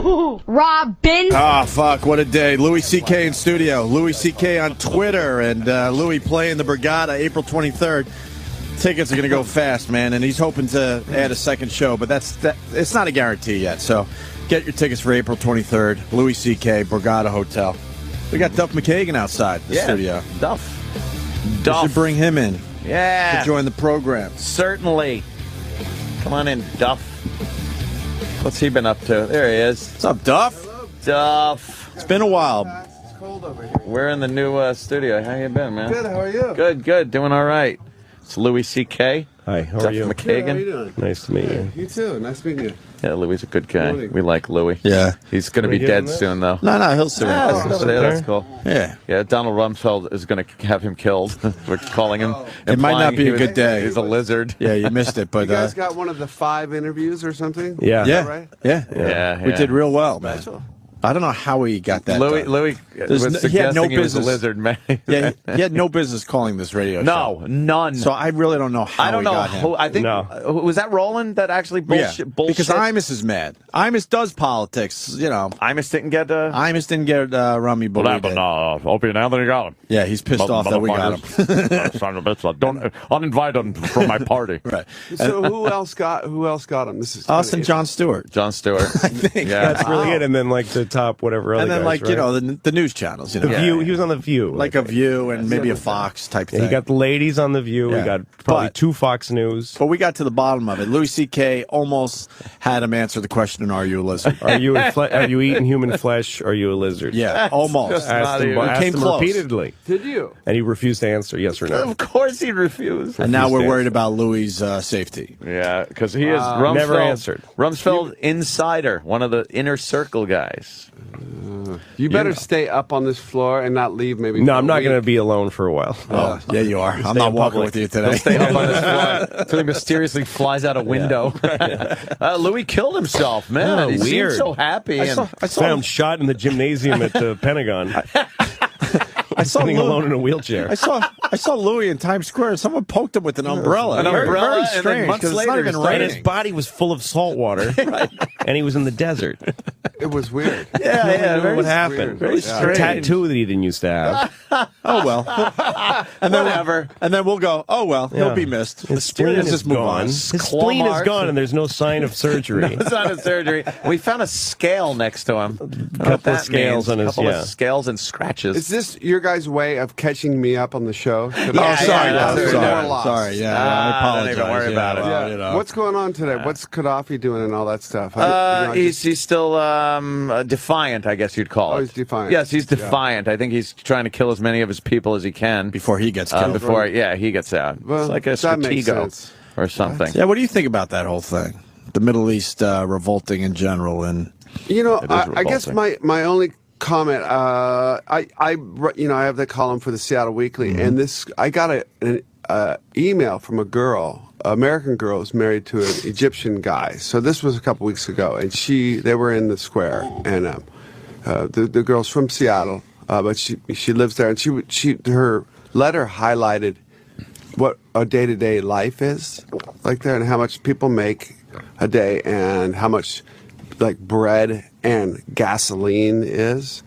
HooHooHooRobin. Ah, fuck, what a day. Louis C.K. in studio. Louis C.K. on Twitter, and Louis playing the Borgata April 23rd. Tickets are going to go fast, man, and he's hoping to add a second show, but it's not a guarantee yet. So get your tickets for April 23rd. Louis C.K., Borgata Hotel. We got Duff McKagan outside the studio. Duff. We should bring him in. Yeah. To join the program. Certainly. Come on in, Duff. What's he been up to? There he is. What's up, Duff? Hello, Duff. It's been a while. It's cold over here. We're in the new studio. How you been, man? Good, how are you? Good, good. Doing all right. It's Louis C.K. Hi, how Duff are you? McKagan. Good, how are you doing? Nice to meet you. You too. Nice meeting you. Yeah, Louis is a good guy. Morning. We like Louis. Yeah. He's going to be we dead doing this? soon, though. No, he'll soon. That's cool. Yeah. Yeah, Donald Rumsfeld is going to have him killed. We're calling him. It might not implying be he a was- good day. He's a lizard. Yeah, you missed it, but You guys got one of the 5 interviews or something? Yeah. yeah, right? yeah, Yeah, We yeah. did real well, man. Special. I don't know how he got that Louis done. was suggesting he had no he was a business. lizard, man. Yeah, he had no business calling this radio show. No, none. So I really don't know how I don't he know got him. who. I think was that Roland that actually bullshit. Because Imus is mad. Imus does politics, you know. Imus didn't get. Imus didn't get Rummy, but we did. Opie and Anthony got him. Yeah, he's pissed off that we got him. Son of a bitch! Don't uninvite him from my party. Right. So who else got him? This is Us and Jon Stewart. John Stewart. I think. Yeah. That's really it. And then like the top whatever other And then, guys, like, right? you know, the news channels, you know. The View. He was on the View. Like a View and maybe a Fox type Yeah, thing. he got the ladies on the View. Yeah. We got probably But- 2 Fox News. But we got to the bottom of it. Louis C.K. almost had him answer the question, are you a lizard? Are you eating human flesh? Are you a lizard? Yeah, almost. Asked him, even- asked Came him close. repeatedly, Did you? and he refused to answer yes or no. Of course he refused. And now Refused we're to worried answer. about Louis' safety. Yeah, because he is Rumsfeld. Never answered. Rumsfeld insider, one of the inner circle guys. You better stay up on this floor and not leave maybe. No, for I'm a not week. going to be alone for a while. Oh, yeah, you are. I'm Stay not in walking public. with you today. Stay up on this floor until he mysteriously flies out a window. Louis killed himself, man. Oh, He seemed weird. so happy. I saw Found him shot in the gymnasium at the Pentagon. I saw Sitting Louis, alone in a wheelchair. I saw Louis in Times Square. Someone poked him with an umbrella. An Very- umbrella, very and then strange months because it's not later even he started- And his raining. body was full of salt water, and he was in the desert. It was weird. yeah, what happened? Very A strange. tattoo that he didn't used to have. Oh well. And then Whatever. And then we'll go. Oh well, he'll Yeah. be missed. His spleen Let's is just move gone. on. His Claw spleen is marks. gone, and there's no sign of surgery. It's not a surgery. We found a scale next to him. Couple of scales on his- couple yeah. of scales and scratches. Is this your guys' way of catching me up on the show? Oh, Yeah, sorry, yeah, Duff, yeah, sorry, more loss. sorry. Yeah, I Don't apologize. even worry about it. well, Yeah. you know. What's going on today? What's Gaddafi doing and all that stuff? He's still defiant, I guess you'd call it. Oh, he's defiant. Yes, he's defiant. I think he's trying to kill as many of his people as he can before he gets killed? before he gets out. Well, it's like a that makes stratego sense. or something. Yeah, what do you think about that whole thing? The Middle East revolting in general, and You know, It is I guess my only comment. I have the column for the Seattle Weekly, and I got an email from a girl, American girl, who's married to an Egyptian guy. So this was a couple weeks ago, and they were in the square, and the girl's from Seattle, but she lives there, and her letter highlighted what a day-to-day life is like there, and how much people make a day, and how much like bread and gasoline is,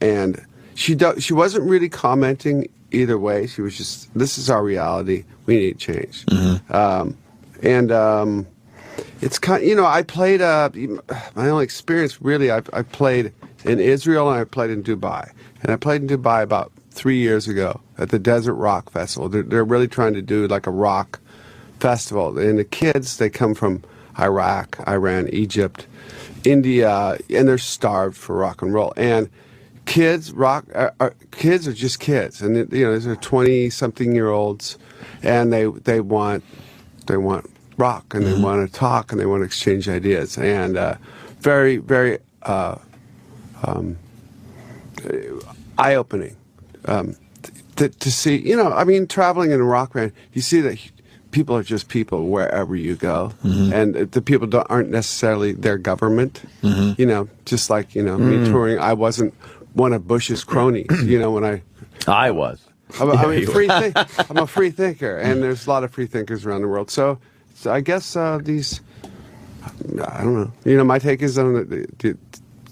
and she wasn't really commenting either way. She was just, this is our reality. We need change. It's kind. I played. My only experience really, I played in Israel and I played in Dubai, and I played in Dubai about 3 years ago at the Desert Rock Festival. They're really trying to do like a rock festival, and the kids, they come from Iraq, Iran, Egypt, India, and they're starved for rock and roll. And kids are just kids, and these are 20-something-year-olds, and they want rock, and they want to talk, and they want to exchange ideas, and very, very eye-opening to see. Traveling in a rock band, you see that people are just people wherever you go, and the people aren't necessarily their government. Just like me touring, I wasn't one of Bush's cronies. When I was. I'm a free thinker, and there's a lot of free thinkers around the world. So I guess these I don't know. You know, my take is on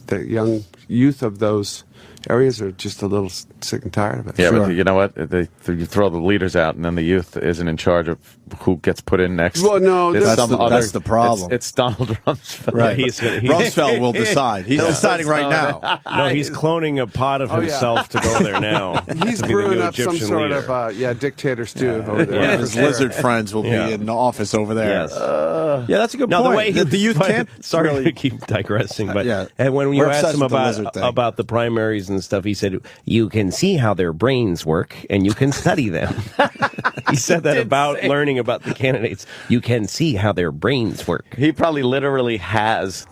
the young youth of those areas are just a little sick and tired of it. Yeah, but you know what? You throw the leaders out, and then the youth isn't in charge of who gets put in next. Well, no, that's the problem. It's Donald Rumsfeld. Right. Rumsfeld will decide. He's deciding right now. No, he's cloning a pot of himself to go there now. He's brewing up some sort of dictator stew over there. Yeah, his lizard friends will be in office over there. Yes. Yeah, that's a good point. The way the youth can't. Sorry really, to keep digressing, but yeah. and when you We're asked him obsessed with the about the primaries and stuff, he said, "You can see how their brains work, and you can study them." He said that about learning about the candidates. You can see how their brains work. He probably literally has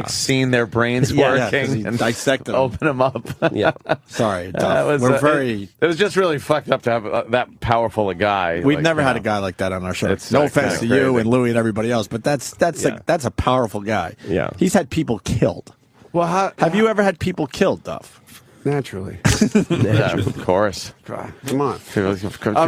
seen their brains working and dissect them, open them up. Yeah, sorry, we're very. It was just really fucked up to have that powerful a guy. We've never had a guy like that on our show. No offense to you and Louie and everybody else, but that's a powerful guy. Yeah, he's had people killed. Well, have you ever had people killed, Duff? Naturally. Yeah, of course. Come on.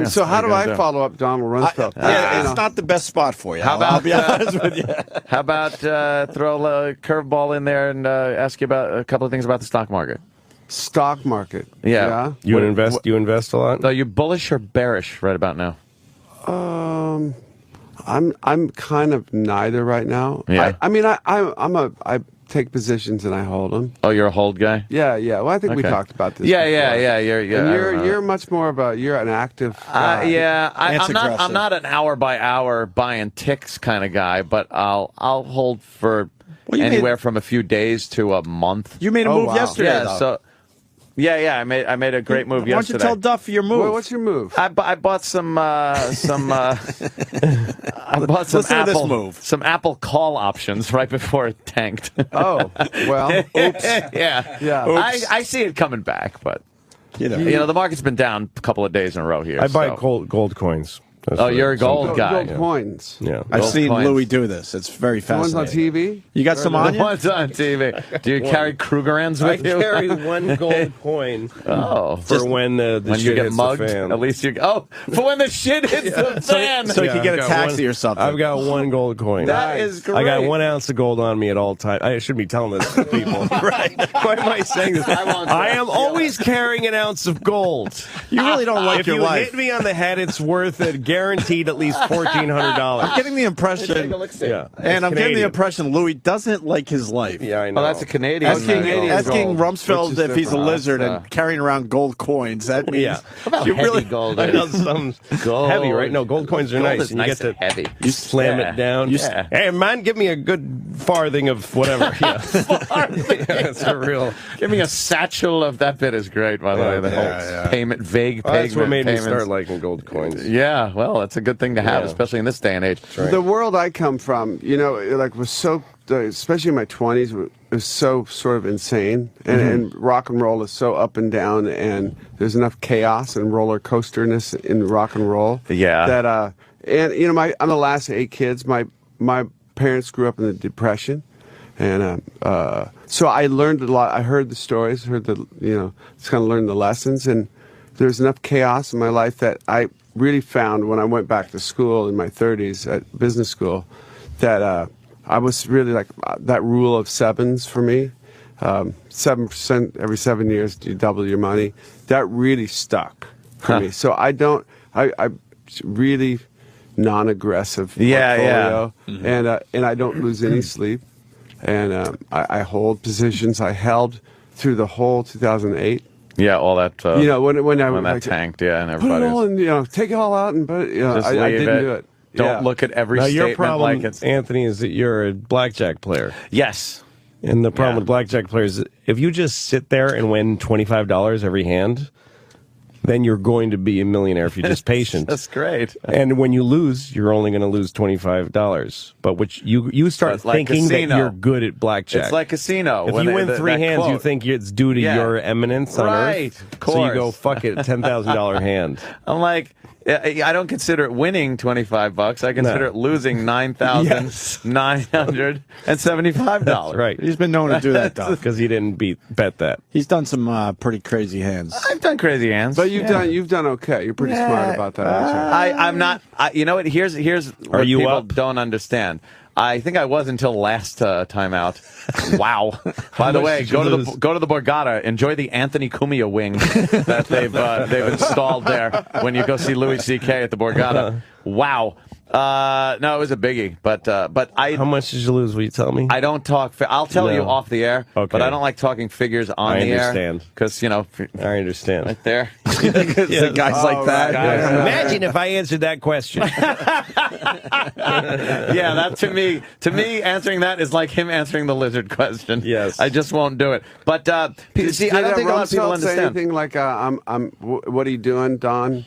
So how do I follow up Donald Rumsfeld? It's not the best spot for you. I'll be honest with you. How about throw a curveball in there and ask you about a couple of things about the stock market? Stock market. Yeah. You invest a lot? Are you bullish or bearish right about now? I'm kind of neither right now. Yeah. I take positions and I hold them. Oh, you're a hold guy? Yeah. Well, I think we talked about this. Yeah. You're much more of you're an active guy. I'm not an hour by hour buying ticks kind of guy, but I'll hold for anywhere from a few days to a month. You made a move yesterday, though. I made a great move yesterday. Why don't you tell Duff your move? Well, what's your move? I bought some I bought some Apple call options right before it tanked. Oh, well, oops. Yeah. Oops. I see it coming back, but you know the market's been down a couple of days in a row here. I buy gold coins. You're a gold guy. Gold coins. Yeah. I've seen Louie do this. It's very fascinating. The ones on TV? You got some on The you? ones on TV. Do you carry Krugerrands with you? I carry one gold coin. For when the when shit you get hits mugged, the fan. At least you for when the shit hits the fan. So you can get a taxi or something. I've got one gold coin. That is great. I got 1 ounce of gold on me at all times. I shouldn't be telling this to people. Right. Why am I saying this? I am always carrying 1 ounce of gold. You really don't like if your you life. hit me on the head, it's worth it, guaranteed at least $1,400. I'm getting the impression, and I'm getting the impression Louie doesn't like his life. Yeah, I know. Oh, that's a Canadian. Asking Rumsfeld if he's a different. lizard and carrying around gold coins. That means you really gold. I know some Gold. heavy, right? No, gold coins are nice. Is and you nice get to heavy. You slam it down. Hey, man, give me a good farthing of whatever. Yeah, it's a real. Give me a satchel of that bit is great, by the way. The whole payment, vague payment. That's what made payments. me start liking gold coins. Yeah, well, that's a good thing to have, especially in this day and age. Right. The world I come from, was so, especially in my 20s, was so sort of insane. And rock and roll is so up and down, and there's enough chaos and roller coasterness in rock and roll. Yeah. That, I'm the last of 8 kids. My parents grew up in the Depression. And so I learned a lot. I heard the stories, just kind of learned the lessons. And there's enough chaos in my life that I really found when I went back to school in my 30s at business school that I was really like that rule of sevens for me. 7% every 7 years, you double your money. That really stuck for me. So I really non-aggressive portfolio, and I don't lose any sleep. And I hold positions. I held through the whole 2008. Yeah, all that. When that tanked, and everybody. Put it all in, take it all out, but I didn't do it. Don't look at every Now, statement your problem, like it's. Anthony, is that you're a blackjack player. Yes. And the problem with blackjack players is if you just sit there and win $25 every hand, then you're going to be a millionaire if you're just patient. That's great. And when you lose, you're only going to lose $25. But which you start thinking that you're good at blackjack. It's like casino. If you win 3 hands, you think it's due to your eminence on Earth. Of course. So you go, fuck it, $10,000 hand. I'm like, I don't consider it winning $25. I consider it losing $9,975. That's right. He's been known to do that, Duff. Because he didn't bet that. He's done some pretty crazy hands. I've done crazy hands. But you've done okay. You're pretty smart about that. I'm not. You know what? Here's what people don't understand. I think I was until last time out. Wow. By the way, go to the Borgata. Enjoy the Anthony Cumia wing that they've installed there when you go see Louis C.K. at the Borgata. Wow. No, it was a biggie, but How much did you lose? Will you tell me? I don't talk. I'll tell you off the air, okay. But I don't like talking figures on the air. I understand. Because, you know. I understand. Right there. The guys like that. Yeah. Imagine if I answered that question. Yeah, that to me, answering that is like him answering the lizard question. Yes. I just won't do it. But, see, I don't think a lot of people understand. Anything like, what are you doing, Don?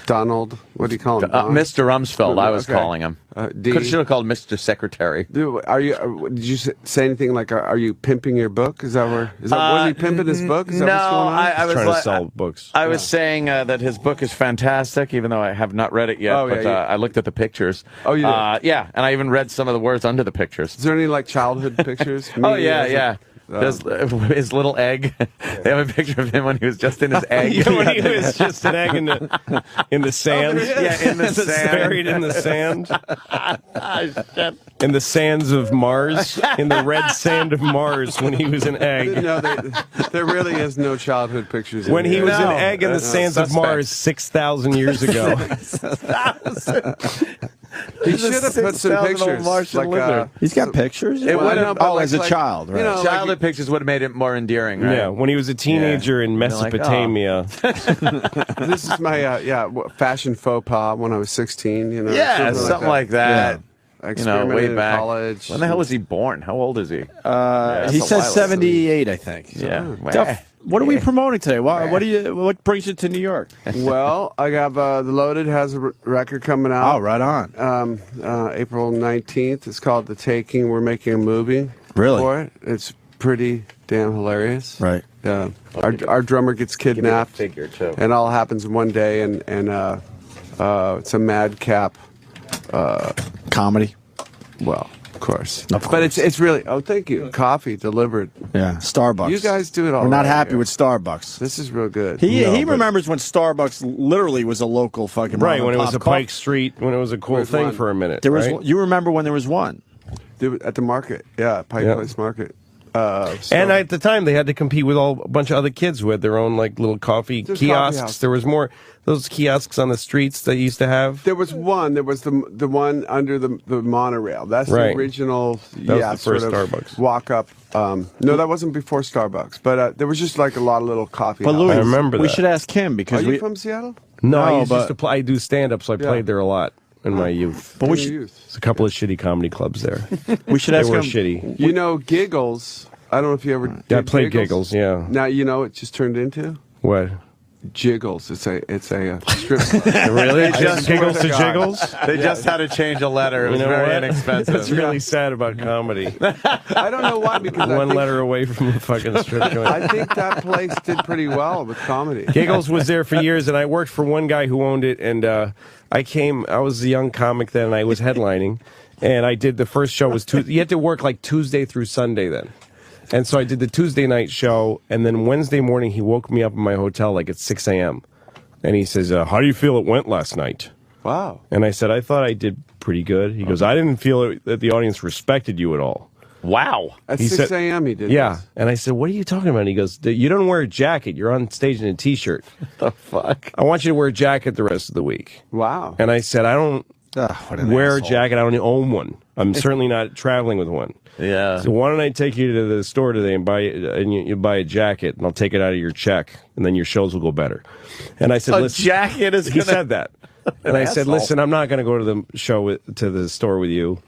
Donald, what do you call him? Mr. Rumsfeld, I was calling him. Should have called Mr. Secretary. Did you say anything like, are you pimping your book? Is that was he pimping his book? Is that what's going on? I was trying to sell books. I was saying that his book is fantastic, even though I have not read it yet. I looked at the pictures. Oh, you did? Yeah, and I even read some of the words under the pictures. Is there any like childhood pictures? Oh yeah. His little egg. They have a picture of him when he was just in his egg. When he was just an egg in the sand. Yeah, in the sand. Buried in the sand. In the sands of Mars. In the red sand of Mars when he was an egg. No, there really is no childhood pictures. When he was an egg in the sands of Mars 6,000 years ago. He should have put some pictures. He's got pictures? As a child, right? Childhood pictures would have made it more endearing, right? Yeah, when he was a teenager in Mesopotamia. This is my fashion faux pas when I was 16. Something like that. Yeah. Way back. In college. When the hell was he born? How old is he? He says 78, I think. Yeah. Duff, what are we promoting today? What brings you to New York? Well, I got The Loaded has a record coming out. Oh, right on. April 19th. It's called The Taking. We're making a movie for it. It's pretty damn hilarious. Right. Yeah. Our drummer gets kidnapped. Figure too. And all happens in one day, and it's a madcap comedy. Well, of course. But it's really. Oh, thank you. Coffee delivered. Yeah, Starbucks. You guys do it all. We're not right happy here. with Starbucks. This is real good. He remembers when Starbucks literally was a local fucking when it was a Pike Street, when it was a cool thing for a minute. You remember when there was one at the market? Yeah, Pike Place Market. And at the time, they had to compete with a bunch of other kids who had their own like little coffee kiosks. There was more those kiosks on the streets that used to have. There was one. There was the one under the monorail. That's the original. That was the first Starbucks. Walk up. No, that wasn't before Starbucks. But there was just like a lot of little coffee. But Louis, I remember we that. should ask him because are you from Seattle? No, I do stand up, so I played there a lot in my youth. But there's a couple of shitty comedy clubs there. We should ask him. They were shitty. You know, Giggles. I don't know if you ever did I played Giggles, yeah. Now you know it just turned into? What? Jiggles. It's a strip club. Really? Just Giggles to Jiggles? They just had to change a letter. It was very inexpensive. That's really sad about comedy. I don't know why, because one letter away from the fucking strip joint. I think that place did pretty well with comedy. Giggles was there for years, and I worked for one guy who owned it, and I was a young comic then, and I was headlining, and I did the first show was Tuesday. You had to work like Tuesday through Sunday then. And so I did the Tuesday night show, and then Wednesday morning he woke me up in my hotel like at 6 a.m. And he says, how do you feel it went last night? Wow. And I said, I thought I did pretty good. He goes, I didn't feel that the audience respected you at all. Wow. At 6 a.m. he did Yeah. this. And I said, what are you talking about? And he goes, you don't wear a jacket. You're on stage in a T-shirt. The fuck? I want you to wear a jacket the rest of the week. Wow. And I said, I don't wear a jacket. I don't own one. I'm certainly not traveling with one. Yeah. So why don't I take you to the store today and you buy a jacket, and I'll take it out of your check, and then your shows will go better. And I said, listen, jacket is. He said that, and I said, listen, I'm not going to go to the to the store with you.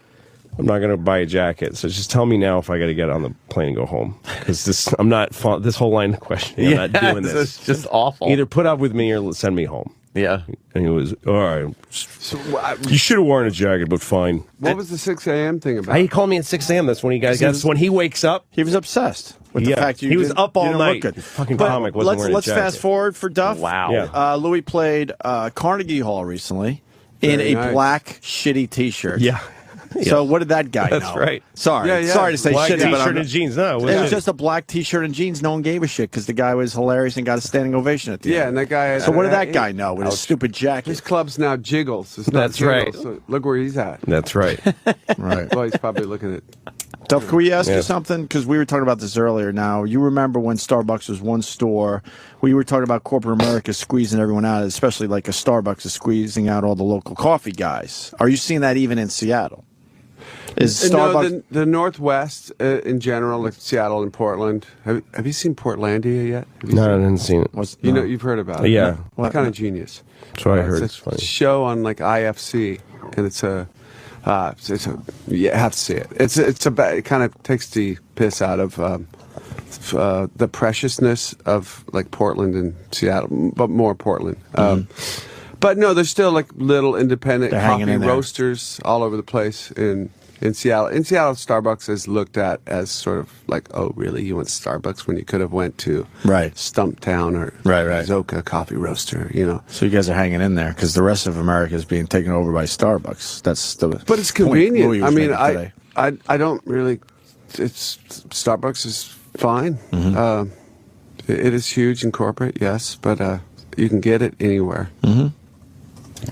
I'm not going to buy a jacket. So just tell me now if I got to get on the plane and go home, because this whole line of questioning. I'm not doing this. It's just awful. Either put up with me or send me home. Yeah. And he was, all right. So, you should have worn a jacket, but fine. What was the 6 a.m. thing about? He called me at 6 a.m. That's when when he wakes up. He was obsessed with the fact he was up all night. Fucking comic wasn't wearing a jacket. Let's fast forward for Duff. Wow. Yeah. Louis played Carnegie Hall recently in a black shitty T-shirt. Yeah. So what did that guy know? That's right. Sorry. Yeah, yeah. Sorry to say Black shit, but T-shirt and jeans. No, it was just a black T-shirt and jeans. No one gave a shit because the guy was hilarious and got a standing ovation at the end. Yeah, and that guy. So what did that guy know with his stupid jacket? His club's now Jiggles. It's not That's right. Jiggles, so look where he's at. That's right. Right. Well, he's probably looking at. Duff, can we ask you Yes. something? Because we were talking about this earlier. Now, you remember when Starbucks was one store, we were talking about corporate America squeezing everyone out, especially like a Starbucks is squeezing out all the local coffee guys. Are you seeing that even in Seattle? Is Starbucks... No, the Northwest in general, like Seattle and Portland. Have you seen Portlandia yet? Have you No, I seen it? didn't see it. You know, you've heard about it. Yeah. What kind of genius? That's what I heard. It's It's a funny. show on like IFC, and you have to see it. It kind of takes the piss out of the preciousness of like Portland and Seattle, but more Portland. But no, there's still like little independent They're hanging coffee in there. roasters all over the place in Seattle. In Seattle, Starbucks is looked at as sort of like, oh, really? You went to Starbucks when you could have went to Right. Stumptown or Right. Zoka Coffee Roaster, you know. So you guys are hanging in there because the rest of America is being taken over by Starbucks. That's the But it's point convenient. Louis was I mean, making today. I don't really. It's Starbucks is fine. It is huge and corporate, yes, but you can get it anywhere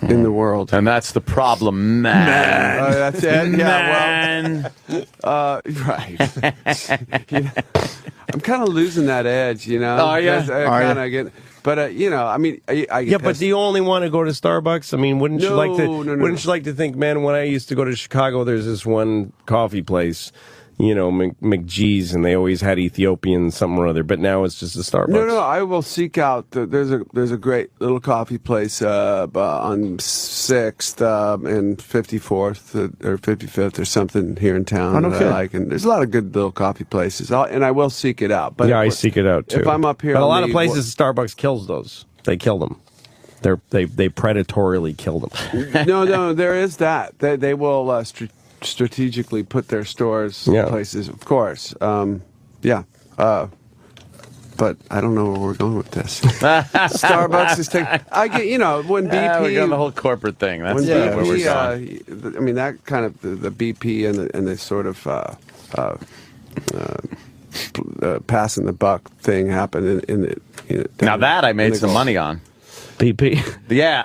in the world. And that's the problem, man. That's it. Yeah. Man. Right. I'm kind of losing that edge, you know. Oh, yeah? I kind of get. But you know, I mean, I get Yeah, but pissed. do you only want to go to Starbucks? I mean, wouldn't you No, like to? no. Wouldn't you like to think, man? When I used to go to Chicago, there's this one coffee place, you know, McGee's, and they always had Ethiopian something or other. But now it's just a Starbucks. No, I will seek out. There's a great little coffee place on 6th and 54th or 55th or something here in town no that kidding. I like. And there's a lot of good little coffee places, and I will seek it out. But Yeah, I seek it out too. If I'm up here, but a on lot of the- places, Starbucks kills those. They kill them. They predatorily kill them. No, there is that. They will strategically put their stores Yeah. places, of course. Yeah. But I don't know where we're going with this. Starbucks is taking. I get, you know, when BP. We're doing the whole corporate thing. That's When where we're BP, going. I mean, that kind of the BP and the sort of passing the buck thing happened in the. Now that I in made the some Gulf. money on. BP. Yeah,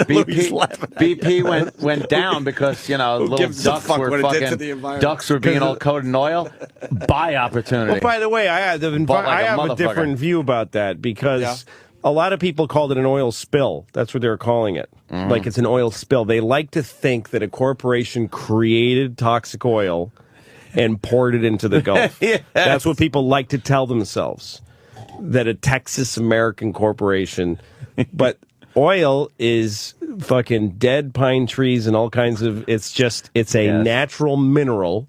Louis laughing at BP went down because, you know, little gives a ducks fuck were what it did to fucking the environment? ducks were being all coated in oil. Buy opportunity. Well, by the way, I have, Bought like I a have a motherfucker. different view about that because a lot of people called it an oil spill. That's what they're calling it. Like it's an oil spill. They like to think that a corporation created toxic oil and poured it into the Gulf. Yes. That's what people like to tell themselves. That a Texas American corporation, but oil is fucking dead pine trees and all kinds of. It's a natural mineral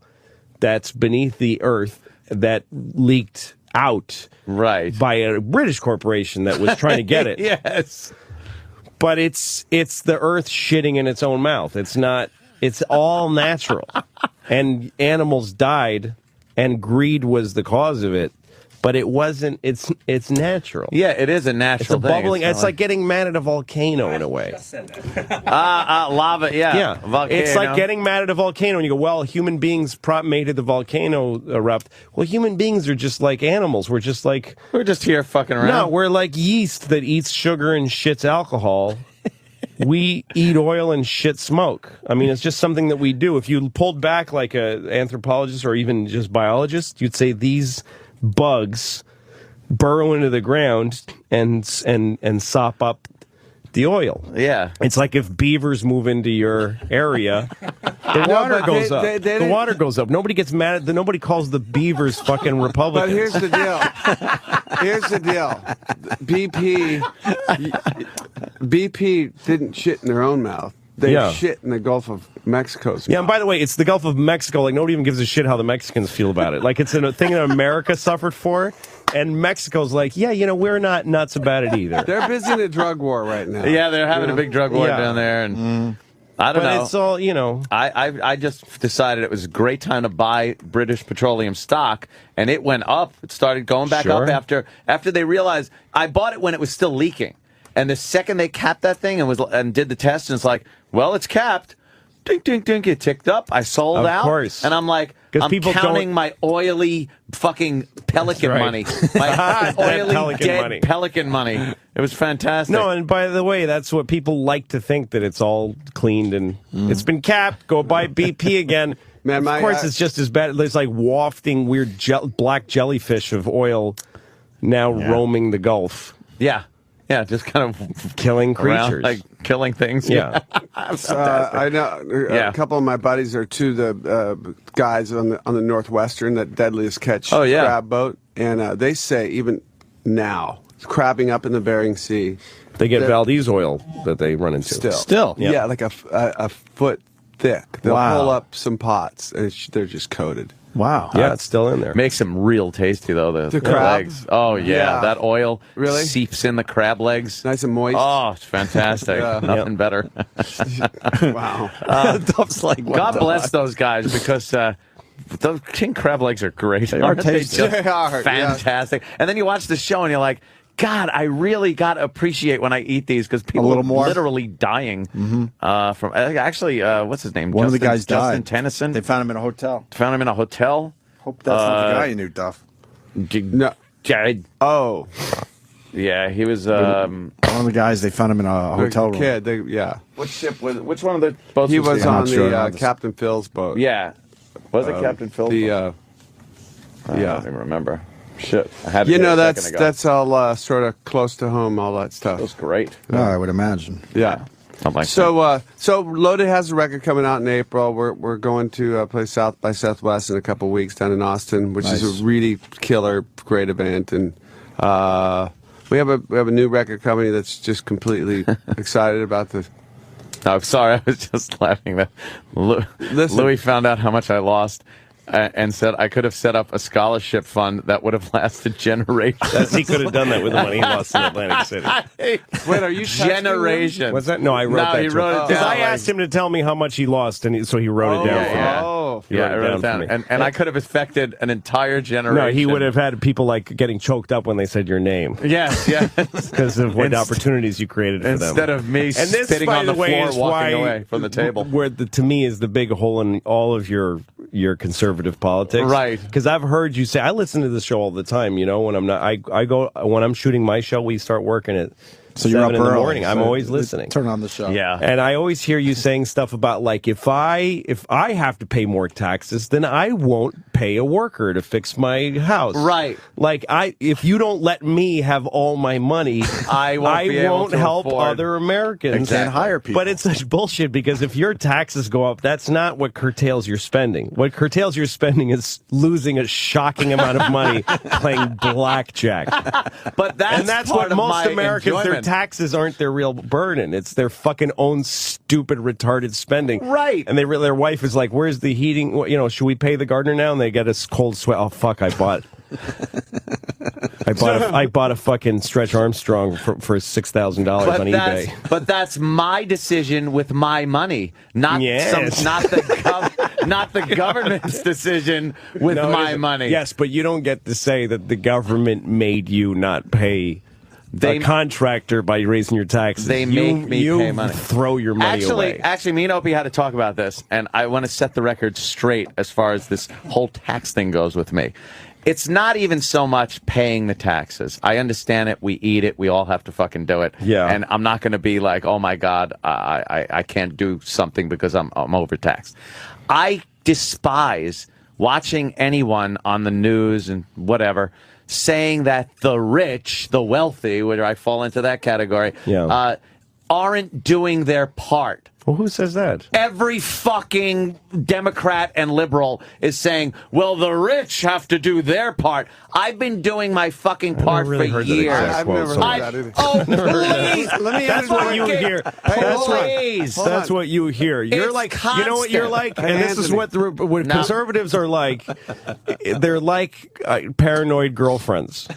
that's beneath the earth that leaked out by a British corporation that was trying to get it. Yes. But it's the earth shitting in its own mouth. It's not. It's all natural, and animals died, and greed was the cause of it. But it wasn't. It's natural. Yeah, it is a natural It's a thing. bubbling. It's like getting mad at a volcano in a way. lava. Yeah. Volcano. It's like getting mad at a volcano, and you go, "Well, human beings made the volcano erupt." Well, human beings are just like animals. We're just here fucking around. No, we're like yeast that eats sugar and shits alcohol. We eat oil and shit smoke. I mean, it's just something that we do. If you pulled back like an anthropologist or even just biologist, you'd say these bugs burrow into the ground and sop up the oil. Yeah. It's like if beavers move into your area, the water goes up. The water goes up. Nobody gets mad at nobody calls the beavers fucking Republicans. But here's the deal. Here's the deal. BP didn't shit in their own mouth. They shit in the Gulf of Mexico's mouth. Yeah, and by the way, it's the Gulf of Mexico. Like, nobody even gives a shit how the Mexicans feel about it. Like, it's a thing that America suffered for, and Mexico's like, yeah, you know, we're not nuts about it either. They're busy in a drug war right now. Yeah, they're having a big drug war down there, and I don't know. But it's all, you know. I just decided it was a great time to buy British petroleum stock, and it went up. It started going back up after they realized. I bought it when it was still leaking, and the second they capped that thing and did the test, and it's like, well, it's capped. ding, ding, ding, it ticked up. I sold out. Of course. And I'm like, I'm people counting my oily fucking pelican right. money. My oily pelican dead money. pelican money. It was fantastic. No, and by the way, that's what people like to think, that it's all cleaned and it's been capped. Go buy BP again. Man, of course, it's just as bad. There's like wafting weird black jellyfish of oil now roaming the Gulf. Yeah. Yeah, just kind of killing around, creatures. like killing things. Yeah. I know a couple of my buddies are the guys on the Northwestern, that deadliest catch crab boat, and they say even now, crabbing up in the Bering Sea, they get Valdez oil that they run into. Still, yeah, like a foot thick. They'll pull up some pots, and they're just coated. Wow. Yeah, it's still in there. Makes them real tasty, though. The crab legs. Oh, yeah. That oil really seeps in the crab legs. Nice and moist. Oh, it's fantastic. Nothing better. Wow. Duff's like, God bless those guys, because those king crab legs are great. They are tasty. Just They are, fantastic. And then you watch the show and you're like, God, I really got to appreciate when I eat these, because people little are more? literally dying from. Actually, what's his name? One of the guys Justin died. Tennyson. They found him in a hotel. Found him in a hotel. Hope that's not the guy you knew, Duff. No. Jared. Oh, Yeah, he was. One of the guys, they found him in a hotel room. kid. Which ship was? Which one of the boats? He was on not sure about the this. Captain Phil's boat. Yeah, was it Captain Phil? The I don't even remember. Shit, I had. that's all sort of close to home. All that stuff. That was great. Oh, I would imagine. Yeah. I'm like, So Loaded has a record coming out in April. We're going to play South by Southwest in a couple weeks down in Austin, which is a really killer, great event. And we have a new record company that's just completely excited about the. I'm sorry, I was just laughing that Louis found out how much I lost. And said I could have set up a scholarship fund that would have lasted generations. He could have done that with the money he lost in Atlantic City. Wait, are you generations? Was that? No, I wrote that. He wrote it Because down. I asked him to tell me how much he lost, and so he wrote it down for me. Yeah, I wrote it down. And I could have affected an entire generation. No, he would have had people like getting choked up when they said your name. Yes, yes. Because of what opportunities you created for them. Instead of me spitting on the floor, walking away from the table. Where to me is the big hole in all of your conservative politics, right? Because I've heard you say, I listen to the show all the time. You know, when I'm not, I go when I'm shooting my show, we start working at. So you're up in the early, morning. I'm always listening. Turn on the show. Yeah. And I always hear you saying stuff about like if I have to pay more taxes, then I won't pay a worker to fix my house. Right. Like if you don't let me have all my money, I won't help afford. other Americans and hire people. But it's such bullshit because if your taxes go up, that's not what curtails your spending. What curtails your spending is losing a shocking amount of money playing blackjack. But that's part what of most my Americans, their enjoyment. taxes aren't their real burden. It's their fucking own stupid, retarded spending. Right. And their wife is like, where's the heating? You know, should we pay the gardener now? And they get a cold sweat. Oh, fuck, I bought a fucking Stretch Armstrong for $6,000 on eBay. But that's my decision with my money, not not the government's decision with my money. Yes, but you don't get to say that the government made you not pay a contractor by raising your taxes. They make me pay money. Throw your money away. Actually, me and Opie had to talk about this, and I want to set the record straight as far as this whole tax thing goes with me. It's not even so much paying the taxes. I understand it. We eat it. We all have to fucking do it. Yeah. And I'm not going to be like, oh my God, I can't do something because I'm overtaxed. I despise watching anyone on the news and whatever saying that the rich, the wealthy, where I fall into that category, aren't doing their part. Well, who says that? Every fucking Democrat and liberal is saying, well, the rich have to do their part. I've been doing my fucking part for years. I've never heard that either. Oh, please. Let me That's what you hear. That's what you hear. You're It's like, constant. you know what you're like? And this is what conservatives are like. They're like paranoid girlfriends.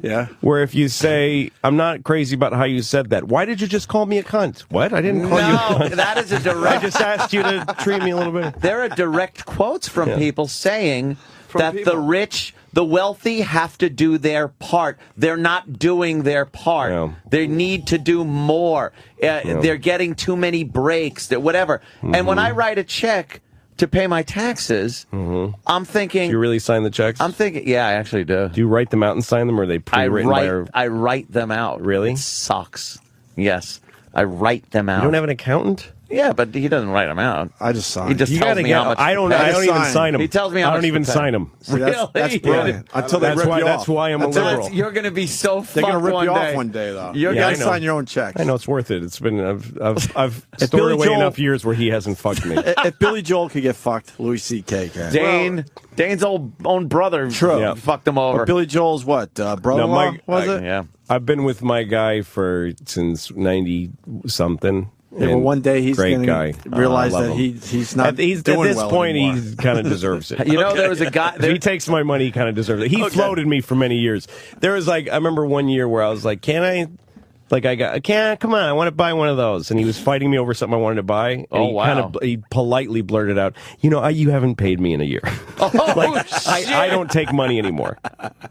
Yeah. Where if you say, I'm not crazy about how you said that. Why did you just call me a cunt? What? I didn't call you a cunt. That is a direct. I just asked you to treat me a little bit. There are direct quotes from people saying that people. the rich, the wealthy have to do their part. They're not doing their part. Yeah. They need to do more. They're getting too many breaks, whatever. And when I write a check to pay my taxes, I'm thinking... Do you really sign the checks? I'm thinking, yeah, I actually do. Do you write them out and sign them, or are they pre-written I write them out. Really? It sucks. Yes. I write them out. You don't have an accountant? Yeah, but he doesn't write them out. I just sign. He just You tells gotta me get. how much. I don't even sign them. He tells me how I much don't even to pay. sign them. See, that's Really? brilliant. Until they That's rip why. you That's off. why I'm a liberal. You're going to be so fucked They're going to rip one you day. off one day, though. You're You gonna got to sign your own checks. I know it's worth it. It's been I've stored Billy away Joel- enough years where he hasn't fucked me. If Billy Joel could get fucked, Louis C.K. can. Dane's own brother True. Yeah. fucked him over. But Billy Joel's what? Brother-in-law, was it? Yeah. I've been with my guy since 90 something. Yeah, well, one day he's great going guy. to realize I love that him. he's not At doing this well point, anymore. he kind of deserves it. You know, there was a guy. If he takes my money, he kind of deserves it. He floated me for many years. There was I remember one year where I was like, come on, I want to buy one of those. And he was fighting me over something I wanted to buy. And Oh, wow. He politely blurted out, you haven't paid me in a year. I don't take money anymore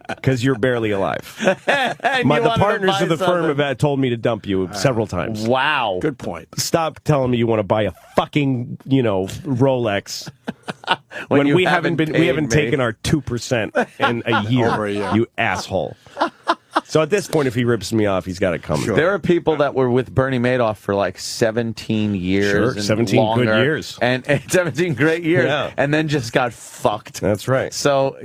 because you're barely alive. The partners of the firm have told me to dump you several times. Wow. Good point. Stop telling me you want to buy a fucking, Rolex when we haven't taken our 2% in a year. Over a year. You asshole. So at this point, if he rips me off, he's got to come. Sure. There are people that were with Bernie Madoff for like 17 years. Sure, and 17 longer, good years. And 17 great years. Yeah. And then just got fucked. That's right. So,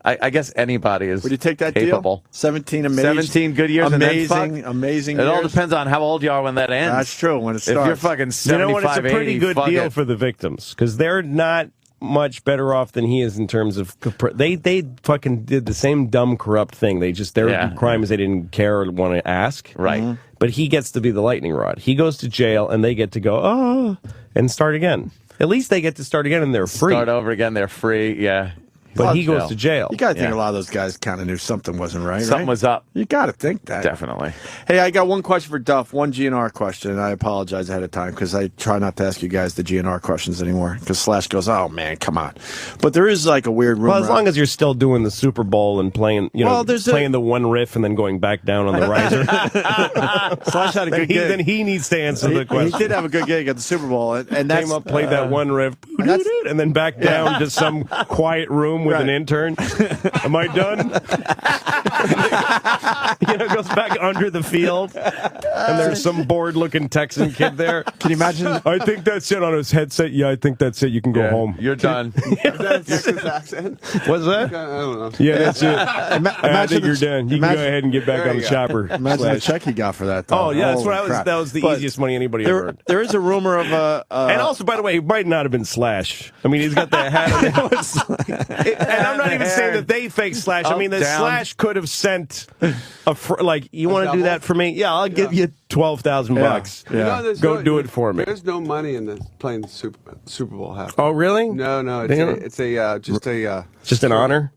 I guess anybody is Would you take that capable. deal? 17 amazing. 17 good years and then fucked? Amazing It all years. depends on how old you are when that ends. That's true, when it starts. If you're fucking 75, You know what? It's a pretty 80, good fuck deal it. for the victims because they're not much better off than he is in terms of they fucking did the same dumb corrupt thing. Their crime is they didn't care or want to ask. Right. Mm-hmm. But he gets to be the lightning rod. He goes to jail and they get to go and start again. At least they get to start again and they're free. Start over again. They're free. Yeah. But he goes to jail. You got to think Yeah. a lot of those guys kind of knew something wasn't right. Something was up. You got to think that. Definitely. Hey, I got one question for Duff, one GnR question, and I apologize ahead of time because I try not to ask you guys the GnR questions anymore because Slash goes, oh, man, come on. But there is like a weird rumor. Well, as long as you're still doing the Super Bowl and playing, playing the one riff and then going back down on the riser, Slash had a good gig. then he needs to answer the question. He did have a good gig at the Super Bowl, and that's Came up, played that one riff, and then back down to some quiet room with an intern. Am I done? Goes back under the field, and there's some bored-looking Texan kid there. Can you imagine? I think that's it on his headset. Yeah, I think that's it. You can go home. You're done. Texas accent. What's that? I don't know. Yeah, that's it. I think you're done. You can go ahead and get back There on the you go. shopper. Imagine the check he got for that. Though. Oh yeah, that's Holy what crap. that was the But easiest money anybody ever heard. There is a rumor of a. And also, by the way, he might not have been Slash. I mean, he's got the hat on. And I'm not even saying that they fake Slash. I mean, that down. Slash could have sent you want to do that for me? Yeah, I'll give you $12,000. Yeah. there's Go do it for me. There's no money in this playing the Super Bowl half. Oh, really? No, Damn. it's Just an honor.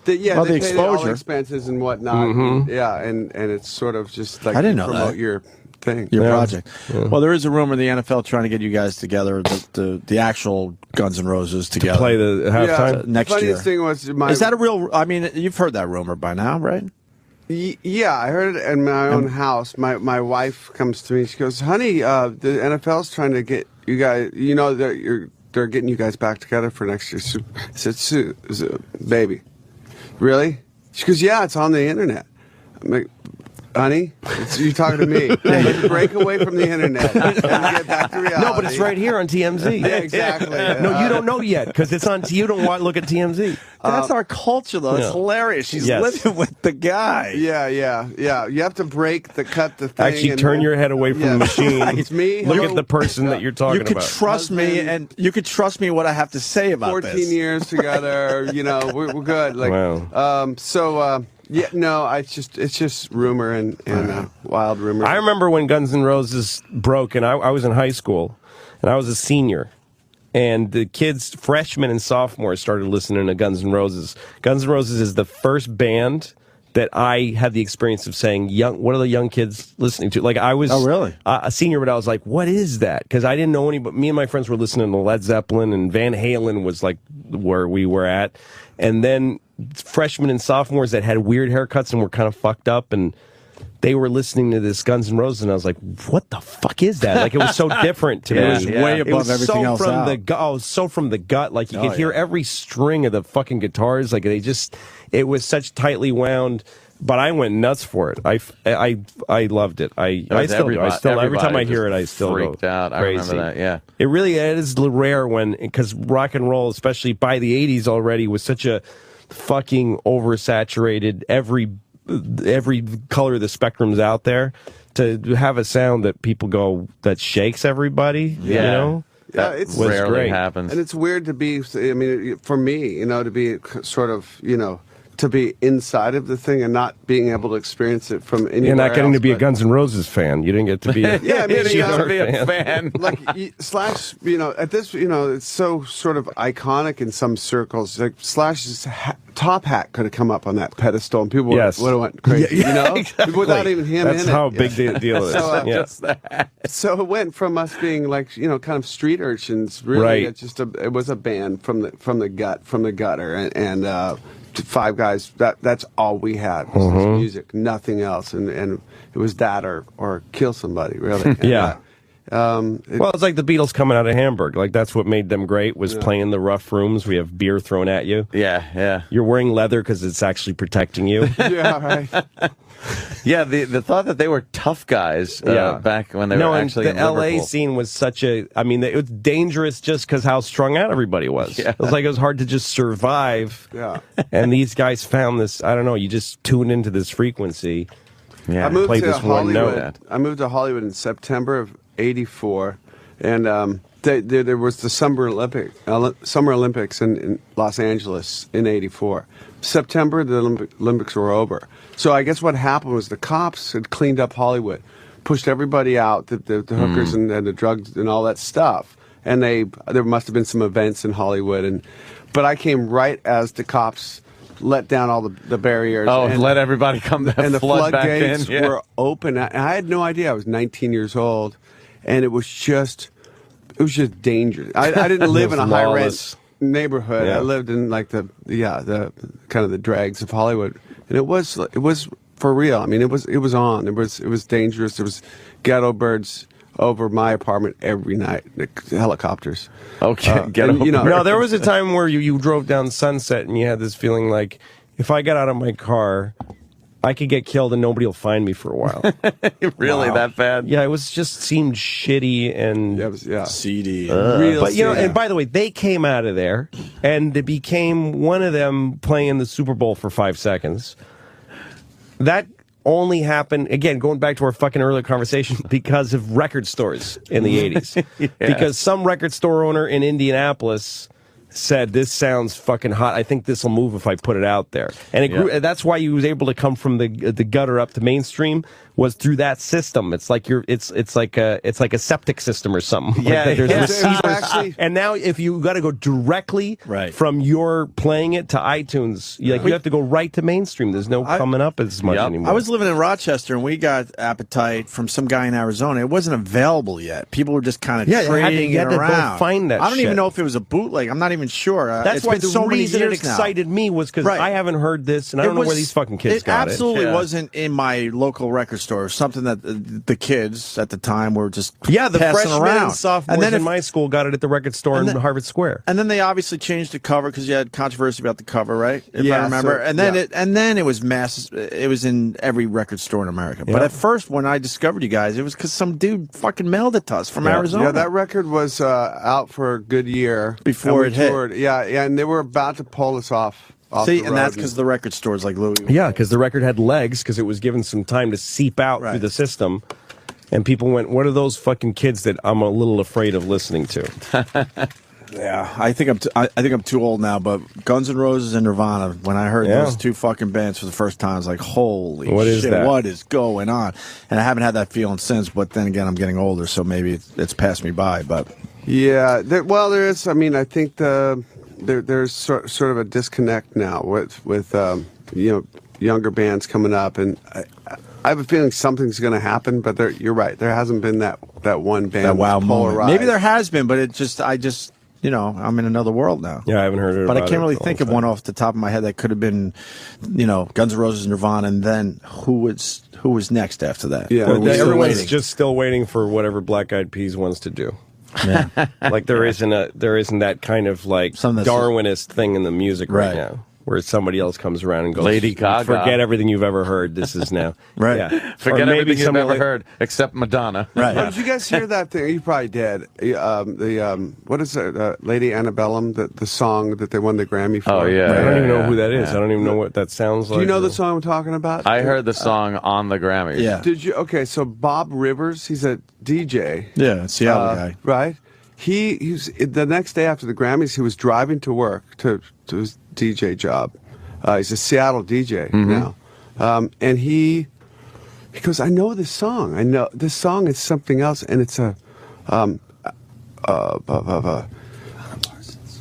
They the pay all the exposure. expenses and whatnot. And it's sort of just like I didn't you know promote that. your thing. Your Yeah. project. Well, there is a rumor the NFL trying to get you guys together, the actual Guns N' Roses together. Play the halftime. next funniest year. thing was Is that a real? I mean, you've heard that rumor by now, right? Yeah, I heard it in my own house. My wife comes to me. She goes, "Honey, the NFL's trying to get you guys. They're getting you guys back together for next year's Super." I said, "Baby, really?" She goes, "Yeah, it's on the internet." I'm like, "Honey, you're talking to me. Break away from the internet and get back to reality." No, but it's right here on TMZ. Yeah, exactly. No, you don't know yet because it's on. You don't want to look at TMZ. That's our culture, though. It's yeah. hilarious. She's Yes. living with the guy. Yeah. You have to cut the thing. Actually, and turn your head away from the machine. It's me. Look Hello. at the person that you're talking You could about. trust me, Husband. and you could trust me what I have to say about 14 this. years together. We're good. Like, Wow. yeah, no, it's just rumor and wild rumors. I remember when Guns N' Roses broke, and I was in high school, and I was a senior. And the kids, freshmen and sophomores, started listening to Guns N' Roses. Guns N' Roses is the first band that I had the experience of saying, what are the young kids listening to? Like, I was a senior, but I was like, what is that? Because I didn't know any, but me and my friends were listening to Led Zeppelin, and Van Halen was like where we were at. And then freshmen and sophomores that had weird haircuts and were kind of fucked up, and they were listening to this Guns N' Roses, and I was like, what the fuck is that? Like, it was so different to me. It was way above everything else out. So from the gut. Like, you could hear every string of the fucking guitars. Like, it was such tightly wound. But I went nuts for it. I loved it. I still do. Every time I hear it, I still freaked go out. crazy. I remember that. Yeah, it really is rare because rock and roll, especially by the '80s already, was such a fucking oversaturated. Every color of the spectrum's out there. To have a sound that people go that shakes everybody. Yeah. You know? It's rarely great. happens. And it's weird to be, I mean, for me, to be sort of, to be inside of the thing and not being able to experience it from anywhere. You're not getting else, to be a Guns N' Roses fan. You didn't get to be a yeah, I mean, you got to be a fan. Like Slash, at this, it's so sort of iconic in some circles. Like Slash's top hat could have come up on that pedestal, and people would have went crazy. Exactly. Without even him That's in it. how big the deal is. So it went from us being like kind of street urchins. Really, Right. It was a band from the gutter, and five guys. That's all we had was this music, nothing else, and it was that or kill somebody, really. And, Yeah. Well, it's like the Beatles coming out of Hamburg. Like, that's what made them great, was playing the rough rooms. We have beer thrown at you. Yeah. You're wearing leather because it's actually protecting you. yeah, right. Yeah, the thought that they were tough guys back when they were actually in the LA Liverpool. scene was it was dangerous just because how strung out everybody was. Yeah. It was like it was hard to just survive. Yeah. And these guys found this, I don't know, you just tune into this frequency. Yeah, I moved play to this one Hollywood. note. I moved to Hollywood in September of '84, and there was the Summer Olympics in Los Angeles in '84. September, the Olympics were over. So I guess what happened was the cops had cleaned up Hollywood, pushed everybody out, the hookers and the drugs and all that stuff. And there must have been some events in Hollywood, but I came right as the cops let down all the barriers. Oh, and let everybody come and the flood back floodgates in. Yeah. were open. And I had no idea. I was 19 years old, and it was just dangerous. I didn't live in a high rent neighborhood. Yeah. I lived in like the kind of the dregs of Hollywood, and it was for real. I mean, it was on. It was dangerous. There was ghetto birds over my apartment every night. Helicopters. Okay, No, there was a time where you drove down Sunset and you had this feeling like, if I got out of my car, I could get killed and nobody will find me for a while. Really that bad? Yeah, it was just seemed shitty and seedy. Real but seedy. and by the way, they came out of there and it became one of them playing the Super Bowl for 5 seconds. That only happened, again, going back to our fucking earlier conversation, because of record stores in the 80s. Yeah. Because some record store owner in Indianapolis said, this sounds fucking hot. I think this will move if I put it out there. And it grew, and that's why he was able to come from the gutter up to mainstream, was through that system. It's like it's like a septic system or something. Yeah, like that. There's yeah. receivers. Actually, And now if you got to go directly from your playing it to iTunes, you have to go right to mainstream. There's no coming up as much anymore. I was living in Rochester, and we got Appetite from some guy in Arizona. It wasn't available yet. People were just kind of trading you had to around. go find that I don't even shit. know if it was a bootleg. I'm not even sure. That's it's why been the so many reason it years now. excited me was because I haven't heard this, and I don't know where these fucking kids got it. It absolutely wasn't in my local record store. It was something that the kids at the time were just the passing freshmen around. and sophomores in my school got it at the record store in Harvard Square. And then they obviously changed the cover because you had controversy about the cover, right? If I remember. So, and then it was mass. It was in every record store in America. But at first, when I discovered you guys, it was because some dude fucking mailed it to us from Arizona. Yeah, that record was out for a good year before it hit. toured. Yeah, and they were about to pull us off. See, the and road. that's because the record stores like Louis. Yeah, because the record had legs, because it was given some time to seep out through the system. And people went, what are those fucking kids that I'm a little afraid of listening to? Yeah, I think I'm too old now. But Guns N' Roses and Nirvana, when I heard those two fucking bands for the first time, I was like, holy shit, what is going on? And I haven't had that feeling since. But then again, I'm getting older, so maybe it's passed me by. But yeah, there is. I mean, I think there's sort of a disconnect now with younger bands coming up, and I have a feeling something's going to happen. But you're right. There hasn't been that one band That wow moment. polarized. Maybe there has been, but I'm in another world now. Yeah, I haven't heard it. But I can't really think of one off the top of my head that could have been, Guns N' Roses and Nirvana, and then who was next after that? Yeah, Or are we still Everyone's waiting? just still waiting for whatever Black Eyed Peas wants to do. Yeah. Like there isn't that kind of like Something that's- Darwinist thing in the music right Right. now, where somebody else comes around and goes, Lady Gaga. forget everything you've ever heard. This is now Right. Yeah. Forget Or maybe everything you've somebody ever like- heard except Madonna. Right. Oh, did you guys hear that thing? You probably did. What is it? Lady Antebellum, the song that they won the Grammy for. Oh, yeah. I don't even know yeah, who that is. yeah. I don't even know what that sounds like. Do you know the song I'm talking about? I heard the song on the Grammys. Yeah. Did you? Okay, so Bob Rivers, he's a DJ. Yeah, Seattle guy. Right? He was the next day after the Grammys. He was driving to work to his DJ job. He's a Seattle DJ now, and he goes, "I know this song. I know this song is something else, and it's a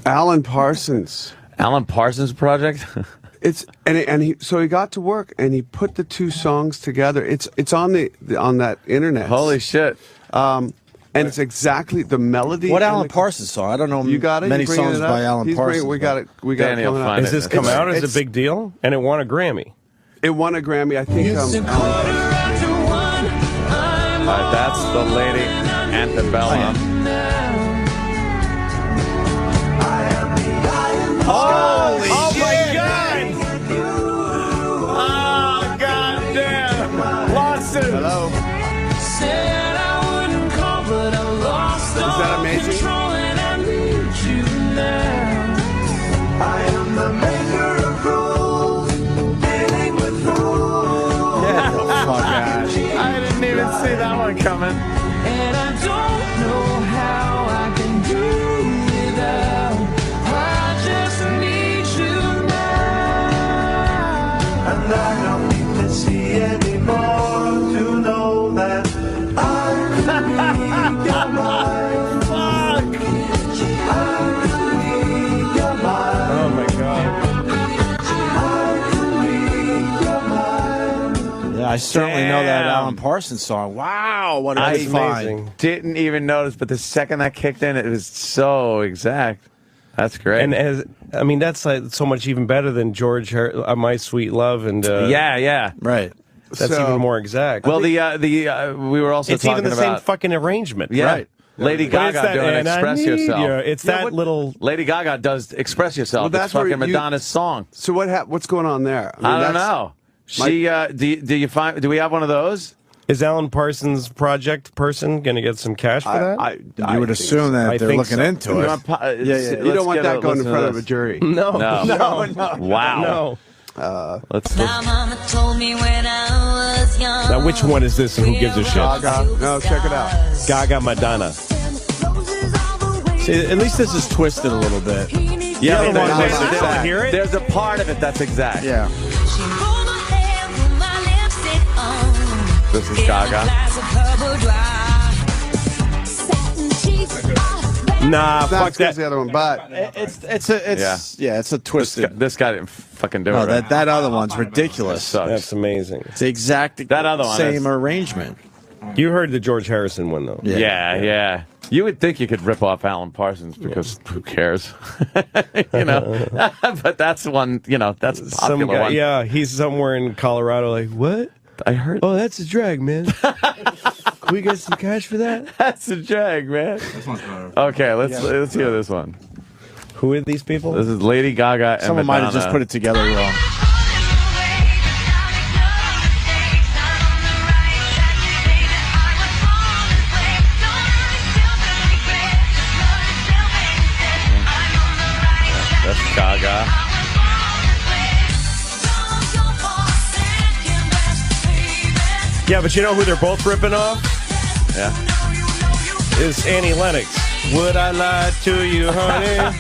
Alan Parsons. Alan Parsons project? So he got to work and he put the two songs together. It's on on that internet. Holy shit. And it's exactly the melody. What and Alan the- Parsons song? I don't know You got it. many You bringing songs it up? by Alan He's Parsons. We got it. We got Danny it will coming find up. Has this come out as It's- a big deal? And it won a Grammy. It won a Grammy. I think. All right, that's the Lady Antebellum. Holy my God! Oh, goddamn! Lawsuit! Hello. Is that amazing? Get the fuck out. I didn't even see that one coming. And I don't know how I can do without. I just need you now. And I don't need to see anymore to know that I can read your mind. Fuck! I can read your mind. Oh my God. I can read your mind. Yeah, I certainly know that Damn. Alan Parsons song. Wow, what a I good find. amazing. Didn't even notice, but the second that kicked in, it was so exact. That's great. And that's like so much even better than My Sweet Love, and yeah. Right. that's So- even more exact. Well, we were also it's talking even the same about fucking arrangement. yeah, Right. Lady But it's Gaga that, doing and I "Express need Yourself." you. It's that what- little. Lady Gaga does "Express Yourself." Well, that's it's fucking where you- Madonna's song. So what's going on there? I don't that's- know. She do we have one of those? Is Alan Parsons' project person going to get some cash for that? You would assume that I they're think looking so. into it. You don't want that going in front of a jury. no, No. no. Wow. Let's My mama told me when I was young. Now, which one is this, and who gives a shit? Gaga. No, check it out. Gaga Madonna. See, at least this is twisted a little bit. Yeah, The other one there's- was there's- exact. hear it? There's a part of it that's exact. Yeah. She rolled my hair with my lipstick on. This is In a Gaga. glass of purple dry. Satin cheeks are Nah, Not fuck as good as that. the other one, but It's a twisted. This guy didn't fucking do it. No, right. that other one's ridiculous. Sucks. That's amazing. It's the exact That other one same is- arrangement. You heard the George Harrison one, though. Yeah. You would think you could rip off Alan Parsons because who cares? But that's one, that's a Some popular guy, one. yeah, he's somewhere in Colorado. Like, what? I heard Oh, that's a drag, man. Can we get some cash for that? that's a drag, man. Okay, let's hear this one. Who are these people? This is Lady Gaga and Someone might have just put it together wrong. That's Gaga. Yeah, but you know who they're both ripping off? Yeah. Is Annie Lennox. Would I lie to you, honey?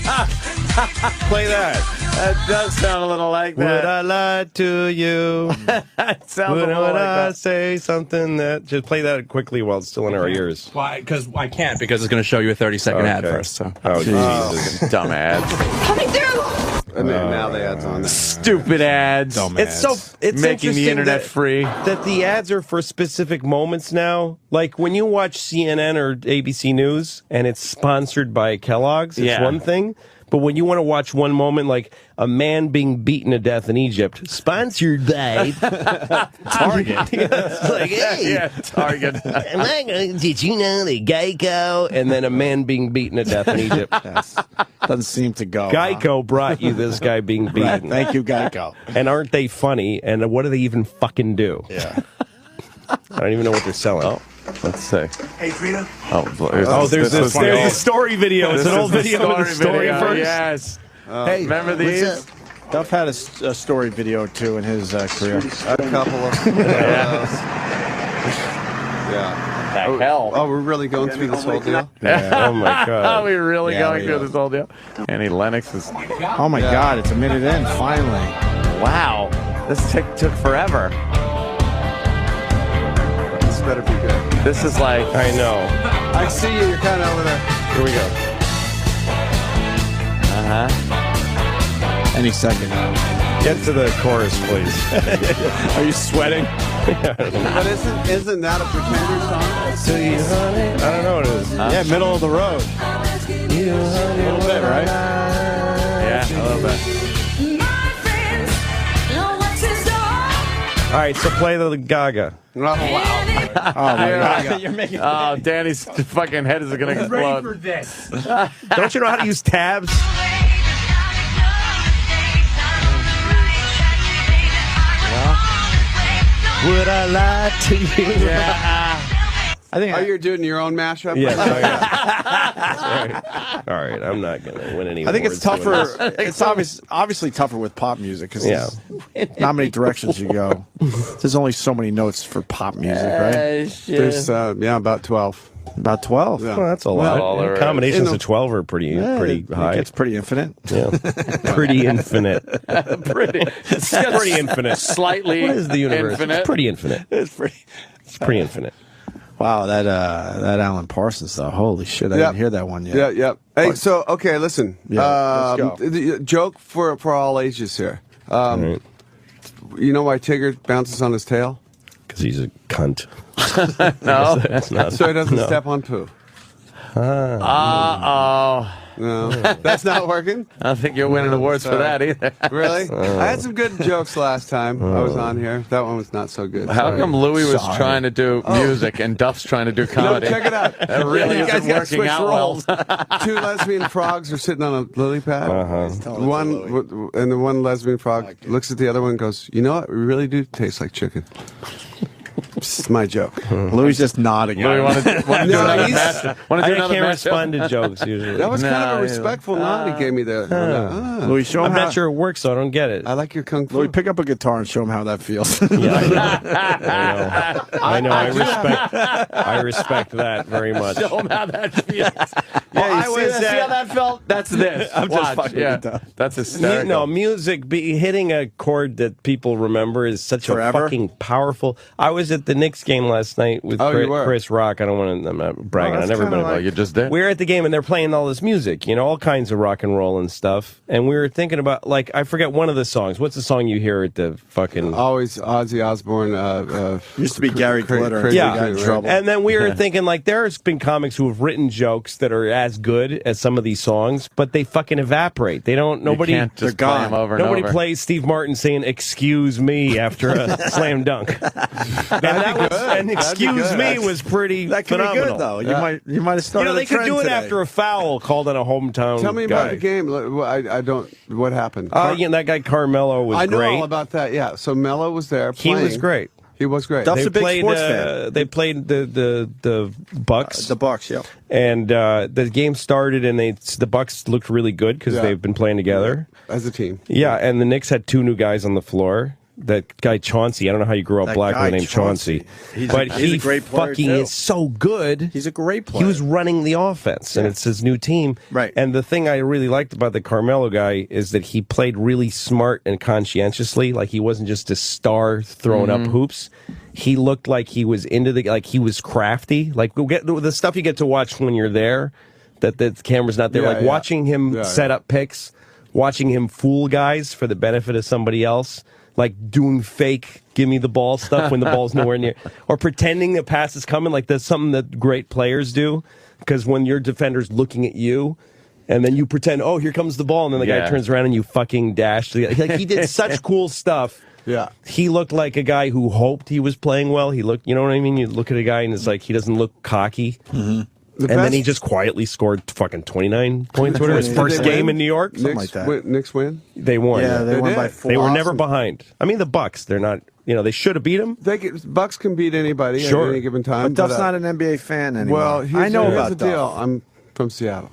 Play that. That does sound a little like Would that. I lie to you? It sounds a Would little like I that. say something that... Just play that quickly while it's still in our ears. Why? Because I can't, because it's going to show you a 30-second ad Okay. first. So. Oh, Jesus. Dumb ads. Coming through! And then now the ads on there. Stupid ads. Dumb It's ads. it's Making the interesting internet that- free. That the ads are for specific moments now. Like when you watch CNN or ABC News and it's sponsored by Kellogg's, it's Yeah. one thing. But when you want to watch one moment, like a man being beaten to death in Egypt, sponsored by Target. It's like, hey, Yeah, Target. did you know that Geico? And then a man being beaten to death in Egypt. Yes. Doesn't seem to go. Geico brought you this guy being beaten. Right. Thank you, Geico. And aren't they funny? And what do they even fucking do? Yeah. I don't even know what they're selling. Oh, let's see. Hey, Trina. Oh, there's the story video. It's an old video with a story first. Yes. Hey, Remember these? Duff had a story video, too, in his career. A couple of. Yeah. Heck, hell. Oh, we're really going through this whole deal? Yeah. Oh my Are god. we really Yeah, going we through are. this whole deal? Annie Lennox is. Oh, my God. It's a minute in, finally. Wow. This took forever. This better be good. This is like. I know. I see you. You're kind of over there. Here we go. Any second now. Get to the chorus, please. Are you sweating? But isn't that a Pretender song? See you, honey. I don't know what it is. Yeah, middle of the road. A little bit, right? Yeah, a little bit. All right, so play the Gaga. Oh, wow. Oh, my God. You're making Oh, Danny's fucking head is going to explode. this. Don't you know how to use tabs? Would I lie to you? Yeah. I think Oh, you're doing your own mashup? Yeah. Oh, yeah. All right, I'm not going to win any I think it's awards doing tougher. this. It's obviously tougher with pop music because Yeah. there's not many directions you go. There's only so many notes for pop music, right? There's, about 12. About 12. Yeah. Well, that's a lot. Well, there is. Combinations In the- of 12 are pretty high. It's pretty infinite. Yeah. Pretty infinite. Pretty. It's pretty infinite. Slightly What is the universe? infinite. It's pretty infinite. It's pretty. It's pretty infinite. Wow, that Alan Parsons though. Holy shit, I Yep. didn't hear that one yet. Yeah, yeah. Hey, so, okay, listen. Yeah, let's go. The joke for all ages here. Right. You know why Tigger bounces on his tail? Because he's a cunt. No. That's not. So he doesn't no. step on poo. Uh-oh. No, that's not working. I don't think you're winning awards for that either. Really? I had some good jokes last time I was on here. That one was not so good. How Sorry. come Louis was Sorry. trying to do music and Duff's trying to do No, comedy? check it out. That really You guys isn't gotta working switch out roles. well. Two lesbian frogs are sitting on a lily pad. Telling One it to Louis. and the one lesbian frog looks at the other one and goes, "You know what? We really do taste like chicken." It's my joke. Louis just nodding. Louis wanted to do No, another he's- match. Want to do I another can't match? respond to jokes usually. That was kind No, of a yeah. respectful nod he gave me there. Louis, show him I'm how. not sure it works, so I don't get it. I like your kung fu. Louis, pick up a guitar and show him how that feels. Yeah, I know. I respect that very much. Show him how that feels. Yeah, you see how that felt? That's this. I'm just Watch. fucking Yeah, with Duff. that's hysterical. No, music, hitting a chord that people remember is such Forever? a fucking powerful. I was at the Knicks game last night with Oh, you were? Chris Rock. I don't want to. I'm not bragging. that's I've never kinda been. like- Oh, you just did. We were at the game and they're playing all this music, all kinds of rock and roll and stuff. And we were thinking about, like, I forget one of the songs. What's the song you hear at the fucking? Always Ozzy Osbourne. Used to be Gary Glitter. crazy until he Yeah. got in right. trouble. And then we were thinking, like, there's been comics who have written jokes that are as good as some of these songs, but they fucking evaporate. They don't. Nobody. You can't just they're play gone. them over and Nobody over. plays Steve Martin saying "excuse me" after a slam dunk. And "excuse good. me" was pretty that could phenomenal. be good though. You might have started. They a could trend do it today. after a foul called on a hometown. Tell me guy. about the game. I don't. What happened? That guy Carmelo was I know great. all about that. Yeah. So Mello was there. He Playing. was great. He was great. Duff's They a big played. sports fan. They played the Bucks. The Bucks, yeah. And the game started, and the Bucks looked really good because Yeah. they've been playing together. As a team. Yeah, and the Knicks had two new guys on the floor. That guy Chauncey, I don't know how you grew up That black guy with the name Chauncey, He's but he's he a great player, fucking too. is so good. He's a great player. He was running the offense, and it's his new team. Right. And the thing I really liked about the Carmelo guy is that he played really smart and conscientiously. Like he wasn't just a star throwing up hoops. He looked like he was he was crafty. Like we'll get the stuff you get to watch when you're there, that the camera's not there. Yeah, like yeah. watching him Yeah, set up picks. watching him fool guys for the benefit of somebody else, like doing fake give me the ball stuff when the ball's nowhere near, or pretending the pass is coming, like that's something that great players do, because when your defender's looking at you, and then you pretend, oh, here comes the ball, and then the guy turns around and you fucking dash. Like, he did such cool stuff. Yeah. He looked like a guy who hoped he was playing well. He looked, you know what I mean? You look at a guy and it's like, he doesn't look cocky. Mm-hmm. Then he just quietly scored fucking 29 points, whatever, his first game in New York. Something like that. Knicks win? They won. Yeah, they won did. by 4. They were never behind. I mean, the Bucks, they're not, they should have beat them. Bucks can beat anybody at any given time. But Duff's not an NBA fan anymore. Well, I know here's about the deal. Duff. I'm from Seattle.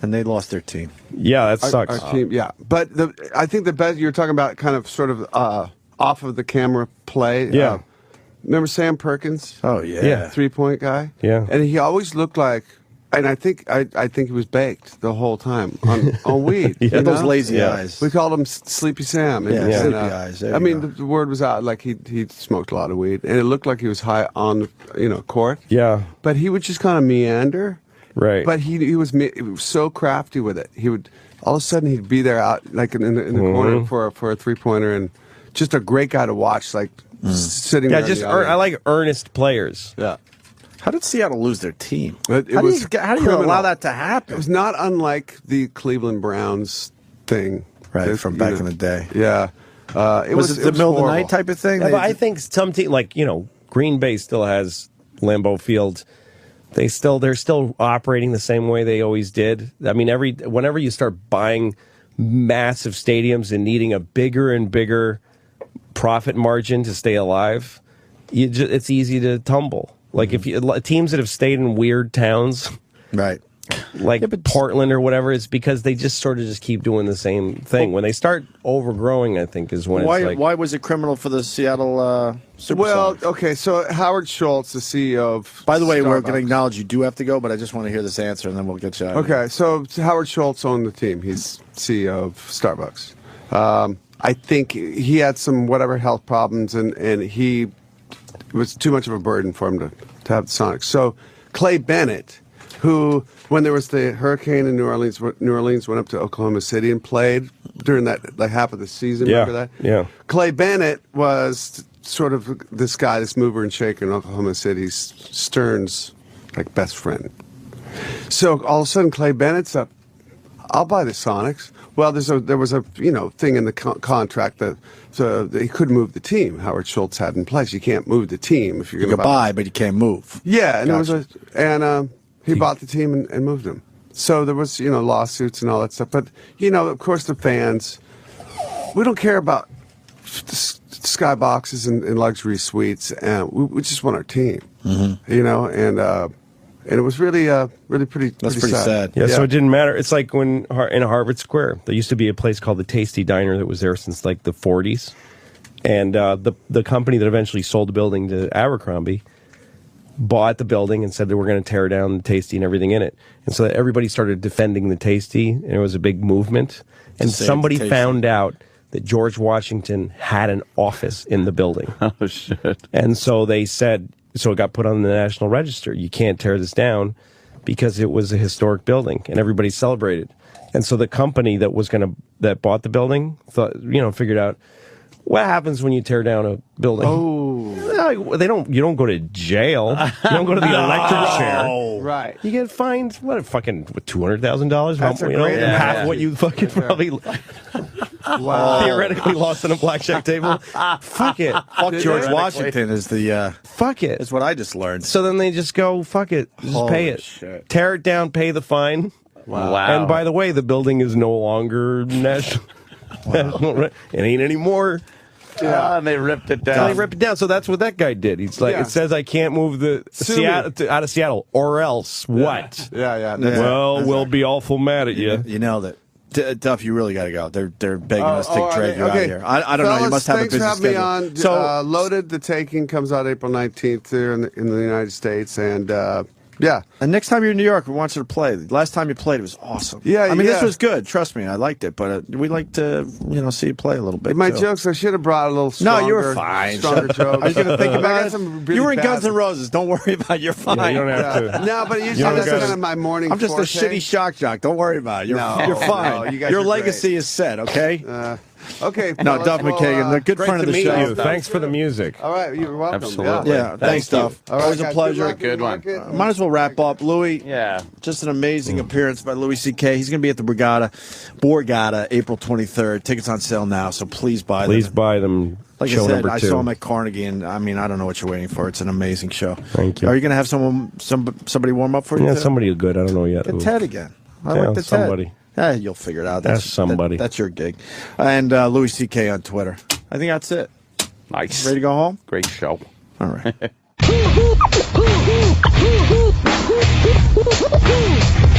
And they lost their team. Yeah, that sucks. Our team, yeah. But I think the best, you're talking about kind of sort of off of the camera play. Yeah. Remember Sam Perkins? Oh, yeah. Yeah. 3-point guy? Yeah. And he always looked like, and I think he was baked the whole time on weed. Yeah. Those know? lazy eyes. We called him Sleepy Sam. Yeah, And, Sleepy Eyes. There I you mean, go. the word was out, like he smoked a lot of weed, and it looked like he was high on the court. Yeah. But he would just kind of meander. Right. But he was so crafty with it. He would all of a sudden he'd be there out like in the corner for a 3-pointer, and just a great guy to watch, like sitting Yeah, there. just I like earnest players. Yeah. How did Seattle lose their team? How How do you allow that to happen? It was not unlike the Cleveland Browns thing, Right, from back in the day. Yeah, Was it the middle of the night type of thing? Yeah, but I think some team, like, Green Bay still has Lambeau Field. They're still operating the same way they always did. I mean, whenever you start buying massive stadiums and needing a bigger and bigger profit margin to stay alive, it's easy to tumble. Like if teams that have stayed in weird towns, Right. like Portland or whatever, it's because they just sort of just keep doing the same thing. When they start overgrowing, I think is when it's like, Why was it criminal for the Seattle Supersonics? Well, okay, so Howard Schultz, the CEO of By the way, we're Starbucks. going to acknowledge you do have to go, but I just want to hear this answer, and then we'll get you out. Okay, so Howard Schultz owned the team. He's CEO of Starbucks. I think he had some whatever health problems, and it was too much of a burden for him to have the Sonics. So Clay Bennett, who, when there was the hurricane in New Orleans went up to Oklahoma City and played during that, like half of the season. Yeah, Remember that? yeah. Clay Bennett was sort of this guy, this mover and shaker in Oklahoma City's Stern's like best friend. So all of a sudden, Clay Bennett's up. I'll buy the Sonics. Well, there was a thing in the contract that he couldn't move the team. Howard Schultz had in place. You can't move the team if you're You going to can buy, but you can't move. Yeah, and Gotcha. he bought the team and moved him. So there was lawsuits and all that stuff. But of course, the fans, we don't care about skyboxes and luxury suites, and we just want our team. Mm-hmm. And it was really pretty. That's pretty sad. Yeah, so it didn't matter. It's like when in Harvard Square, there used to be a place called the Tasty Diner that was there since like the 40s, and the company that eventually sold the building to Abercrombie bought the building and said they were going to tear down the Tasty and everything in it, and so everybody started defending the Tasty, and it was a big movement. And save somebody the Tasty. found out that George Washington had an office in the building. Oh, shit. And so they said, so it got put on the National Register. You can't tear this down because it was a historic building, and everybody celebrated. And so the company that bought the building figured out what happens when you tear down a building. You don't go to jail. You don't go to the electric chair. Right. You get fined $200,000. That's a great half analogy. what you fucking probably theoretically lost on a blackjack table. Fuck it. Fuck George Washington is the. Fuck it. Is what I just learned. So then they just go, fuck it, just Holy pay it. shit. Tear it down, pay the fine. Wow. And by the way, the building is no longer national. It ain't anymore. Yeah, and they ripped it down. They ripped it down. So that's what that guy did. He's like, Yeah. it says I can't move the Sue me. out of Seattle, or else what? Yeah. Well, we'll be awful mad at you. You nailed it. Duff, you really got to go. They're begging us to okay, drag you out okay. of here. I don't know. You Fellas, must have a thanks busy for having me schedule. on. So Loaded, The Taking comes out April 19th here in the United States, and Yeah. And next time you're in New York, we want you to play. Last time you played, it was awesome. Yeah, I mean, yeah. this was good. Trust me, I liked it. But we'd like to, see you play a little bit. My too. jokes, I should have brought a little stronger. No, you were fine. Stronger jokes. Are you going to think I about got it? some really You were in bad Guns N' Roses. Don't worry about it. You're fine. Yeah, you don't have to. No, but usually don't that's gotta- kind of my morning I'm just forte. a shitty shock jock. Don't worry about it. You're No, fine. no, you guys Your are legacy great. is set, okay? Okay. No, fellas, Duff well, McKagan, the good Great friend to of the meet show. you. Thanks for the music. All right, you're welcome. Absolutely. Yeah, thanks, Duff. All right, Always a guys, pleasure. luck in Good the one. market. Might as well wrap up. Louis, Yeah. just an amazing appearance by Louis C.K. He's going to be at the Borgata, April 23rd. Tickets on sale now, so please buy them. Please buy them. Like show I said, number I 2. saw him at Carnegie, and I mean, I don't know what you're waiting for. It's an amazing show. Thank you. Are you going to have somebody warm up for you? Yeah, too? somebody good. I don't know yet. Get Who. Ted again. I Yeah, like the somebody. Ted. Yeah, you'll figure it out. That's somebody. That's your gig. And Louis C.K. on Twitter. I think that's it. Nice. Ready to go home? Great show. All right.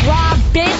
Robin,